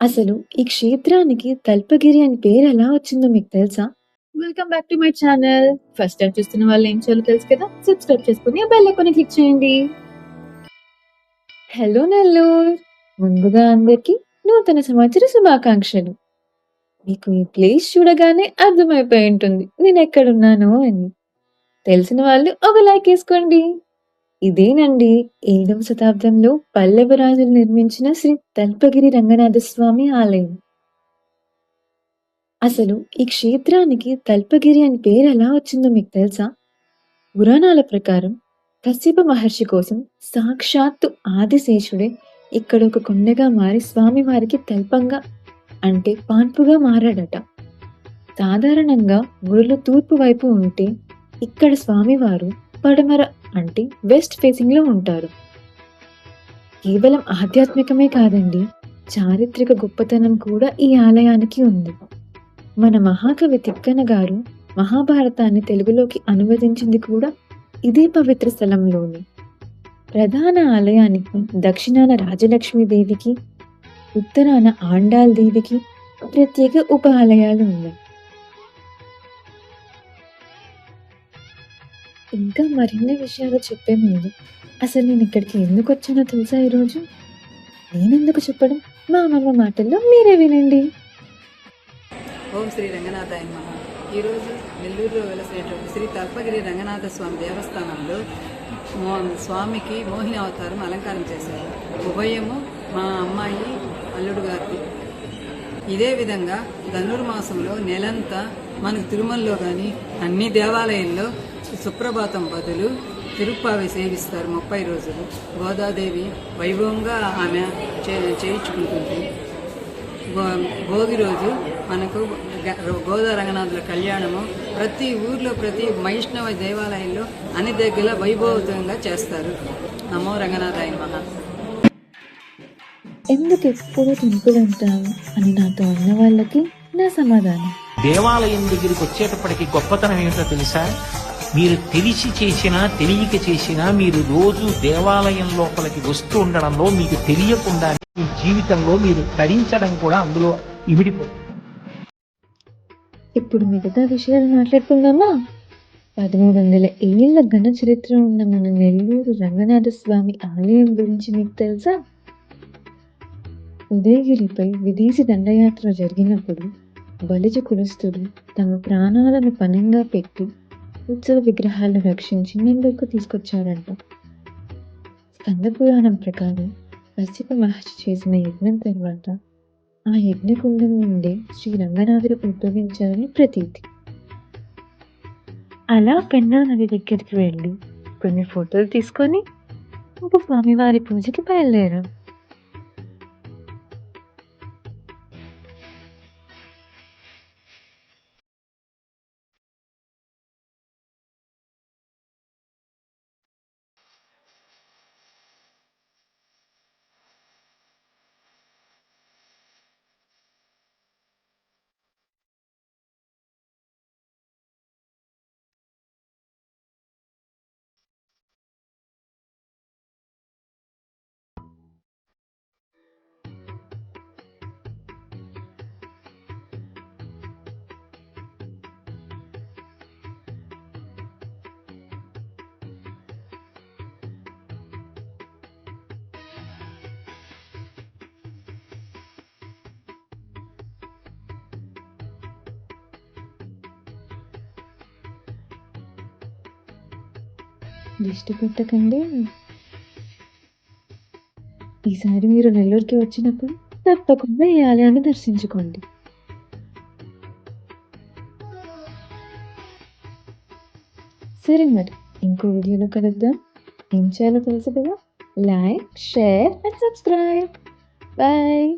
అసలు ఈ క్షేత్రానికి తల్పగిరి అని పేరు ఎలా వచ్చిందో మీకు తెలుసా? Welcome back to my channel. First time చూస్తున్న వాళ్ళు ఏం చేయాలో తెలుసు కదా, సబ్స్క్రైబ్ చేసుకుని బెల్ ఐకాన్ క్లిక్ చేయండి. హలో నెల్లూరు, ముందుగా అందరికి నూతన సంవత్సర శుభాకాంక్షలు. మీకు ఈ ప్లేస్ చూడగానే అర్థమైపోయి ఉంటుంది నేను ఎక్కడున్నాను అని. తెలిసిన వాళ్ళు ఒక లైక్ వేసుకోండి. ఇదేనండి 7వ శతాబ్దంలో పల్లవ రాజులు నిర్మించిన శ్రీ తల్పగిరి రంగనాథ స్వామి ఆలయం. అసలు ఈ క్షేత్రానికి తల్పగిరి అని పేరు ఎలా వచ్చిందో మీకు తెలుసా? పురాణాల ప్రకారం కశ్యప మహర్షి కోసం సాక్షాత్తు ఆదిశేషుడే ఇక్కడ ఒక కొండగా మారి స్వామివారికి తల్పంగా అంటే పాన్పుగా మారాడట. సాధారణంగా గుడిలో తూర్పు వైపు ఉంటే ఇక్కడ స్వామివారు పడమర అంటే వెస్ట్ ఫేసింగ్ లో ఉంటారు. కేవలం ఆధ్యాత్మికమే కాదండి, చారిత్రక గొప్పతనం కూడా ఈ ఆలయానికి ఉంది. మన మహాకవి తిక్కన గారు మహాభారతాన్ని తెలుగులోకి అనువదించింది కూడా ఇదే పవిత్ర స్థలంలోనే. ప్రధాన ఆలయానికి దక్షిణాన రాజలక్ష్మీదేవికి, ఉత్తరాన ఆండాల్ దేవికి ప్రత్యేక ఉప ఆలయాలు ఉన్నాయి. ఇంకా మరిన్ని విషయాలు చెప్పే ముందు అసలు నేను ఇక్కడికి ఎందుకు వచ్చానో తెలుసా? ఈరోజు నేనెందుకు చెప్పడం, మా అమ్మమ్మ మాటల్లో మీరే వినండి. ఓం శ్రీ రంగనాథాయ నమః. ఈరోజు నెల్లూరులో వెలసినటువంటి శ్రీ తల్పగిరి రంగనాథ స్వామి దేవస్థానంలో స్వామికి మోహిని అవతారం అలంకారం చేశారు. ఉభయము మా అమ్మాయి అల్లుడు గారిది. ఇదే విధంగా ధనుర్మాసంలో నెలంతా మనకు తిరుమలలో కానీ అన్ని దేవాలయాల్లో సుప్రభాతం బదులు తిరుప్పావి సేవిస్తారు 30 రోజులు. గోదాదేవి వైభవంగా ఆమె చేయించుకుంటుంది. భోగి రోజు మనకు గోదా రంగనాథుల కళ్యాణము ప్రతి ఊర్లో ప్రతి వైష్ణవ దేవాలయంలో అన్ని దగ్గర వైభవంగా చేస్తారు. నమో రంగనాథాయ నమః. ఎందుకు ఎప్పుడు టెంపుల్ అంటావు అని నాతో అన్న వాళ్ళకి నా సమాధానం, దేవాలయం దగ్గరికి వచ్చేటప్పటికి గొప్పతనం ఏమిటో తెలుసా? మీరు తెలిసి చేసినా తెలియక చేసినా మీరు రోజు దేవాలయం లోపలికి వస్తూ ఉండడంలో మీకు తెలియకుండా మీ జీవితంలో మీరు తరించడం కూడా అందులో ఇమిడిపోతుంది. ఇప్పుడు మిగతా విషయాలు మాట్లాడుకుందామా? 1300 ఏళ్ల ఘన చరిత్ర ఉన్న మన నెల్లూరు రంగనాథ స్వామి ఆలయం గురించి మీకు తెలుసా? ఉదయగిరిపై విదేశీ దండయాత్ర జరిగినప్పుడు బలిజ కులస్తులు తమ ప్రాణాలను పణంగా పెట్టి ఉత్సవ విగ్రహాలను రక్షించి నెల్లూరుకు తీసుకొచ్చారంట. స్కంద పురాణం ప్రకారం కశ్యప మహర్షి చేసిన యజ్ఞం తర్వాత ఆ యజ్ఞకుండం నుండి శ్రీ రంగనాథుడు ఉద్భవించారని ప్రతీతి. అలా పెన్నా నది దగ్గరికి వెళ్ళి కొన్ని ఫోటోలు తీసుకొని ఒక స్వామివారి పూజకి బయలుదేరాం. దిష్టి పెట్టకండి. ఈసారి మీరు నెల్లూరుకి వచ్చినప్పుడు తప్పకుండా ఈ ఆలయాన్ని దర్శించుకోండి. సరే మరి, ఇంకో వీడియోలో కలుద్దాం. ఏం చేయాలో తెలుసు కదా, like, share and subscribe. Bye.